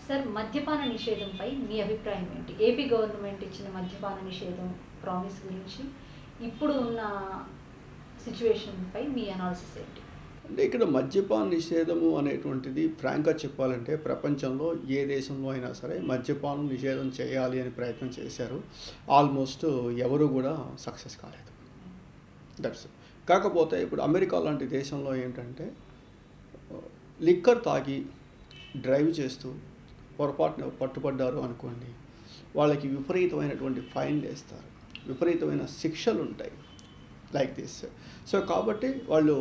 Sir, మద్యపాన నిషేధంపై మీ అభిప్రాయం ఏంటి? ఏపీ గవర్నమెంట్ ఇచ్చిన మద్యపాన నిషేధం ప్రామిస్ గురించి ఇప్పుడు ఉన్న సిట్యుయేషన్‌పై మీ అనాలిసిస్ ఏంటి? అంటే ఇక్కడ మద్యపాన నిషేధము అనేటువంటిది ఫ్రాంక్‌గా చెప్పాలంటే ప్రపంచంలో ఏ దేశంలో అయినా సరే మద్యపానం నిషేధం చేయాలి అని ప్రయత్నం చేశారు. ఆల్మోస్ట్ ఎవరు కూడా సక్సెస్ కాలేదు. దట్స్ కాకపోతే ఇప్పుడు అమెరికా లాంటి దేశంలో ఏంటంటే లిక్కర్ తాగి డ్రైవ్ చేస్తూ పొరపాటున పట్టుబడ్డారు అనుకోండి, వాళ్ళకి విపరీతమైనటువంటి ఫైన్లు వేస్తారు, విపరీతమైన శిక్షలు ఉంటాయి లైక్ దిస్. సో కాబట్టి వాళ్ళు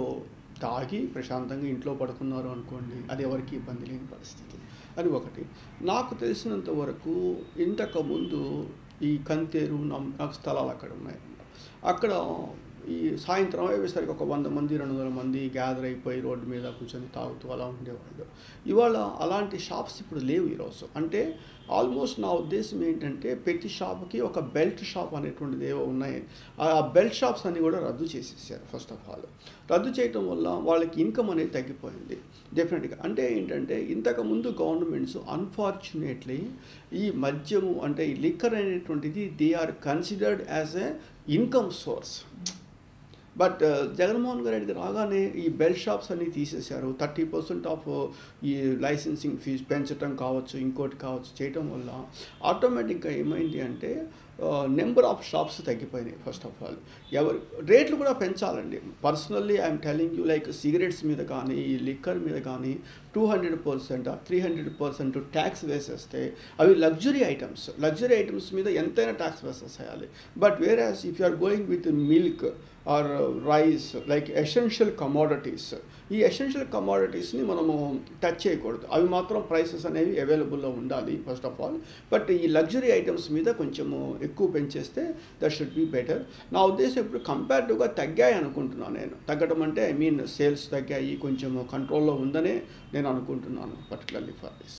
తాగి ప్రశాంతంగా ఇంట్లో పడుకున్నారు అనుకోండి, అది ఎవరికి ఇబ్బంది లేని పరిస్థితి. అది ఒకటి. నాకు తెలిసినంత వరకు ఇంతకుముందు ఈ కంతేరు నాకు స్థలాలు అక్కడ ఉన్నాయి. అక్కడ ఈ సాయంత్రం అయ్యేసరికి ఒక 100 మంది 200 మంది గ్యాదర్ అయిపోయి రోడ్డు మీద కూర్చొని తాగుతూ అలా ఉండేవాళ్ళు. ఇవాళ అలాంటి షాప్స్ ఇప్పుడు లేవు ఈరోజు. అంటే ఆల్మోస్ట్ నా ఉద్దేశం ఏంటంటే ప్రతి షాప్కి ఒక బెల్ట్ షాప్ అనేటువంటిది ఏవో ఉన్నాయి. ఆ బెల్ట్ షాప్స్ అన్నీ కూడా రద్దు చేసేసారు. ఫస్ట్ ఆఫ్ ఆల్ రద్దు చేయటం వల్ల వాళ్ళకి ఇన్కమ్ అనేది తగ్గిపోయింది డెఫినెట్గా. అంటే ఏంటంటే ఇంతకుముందు గవర్నమెంట్స్ అన్ఫార్చునేట్లీ ఈ మద్యము అంటే ఈ లిక్కర్ అనేటువంటిది they are considered as a income source. But Jaganmohan Reddy రాగానే ఈ బెల్ట్ షాప్స్ అన్నీ తీసేశారు. 30% ఆఫ్ ఈ లైసెన్సింగ్ ఫీజు పెంచడం కావచ్చు, ఇంకోటి కావచ్చు చేయటం వల్ల ఆటోమేటిక్గా ఏమైంది అంటే నెంబర్ ఆఫ్ షాప్స్ తగ్గిపోయినాయి. ఫస్ట్ ఆఫ్ ఆల్ ఎవరు రేట్లు కూడా పెంచాలండి. Personally I'm telling you like cigarettes మీద కానీ ఈ లిక్కర్ మీద కానీ 200% 300% ట్యాక్స్ వేసేస్తే అవి లగ్జరీ ఐటమ్స్ మీద ఎంతైనా ట్యాక్స్ వేసేసేయాలి. But whereas if you are going with milk or rice like essential commodities, ఈ ఎసెన్షియల్ కమోడిటీస్ని మనము టచ్ చేయకూడదు. అవి మాత్రం ప్రైసెస్ అనేవి అవైలబుల్లో ఉండాలి ఫస్ట్ ఆఫ్ ఆల్. బట్ ఈ లగ్జరీ ఐటమ్స్ మీద కొంచెము ఎక్కువ పెంచేస్తే దట్ షుడ్ బి బెటర్. నా ఉద్దేశం ఇప్పుడు కంపేరిటివ్గా తగ్గాయి అనుకుంటున్నాను నేను. తగ్గడం అంటే ఐ మీన్ సేల్స్ తగ్గాయి, కొంచెం కంట్రోల్లో ఉందనే నేను అనుకుంటున్నాను పర్టికులర్లీ ఫర్ దిస్.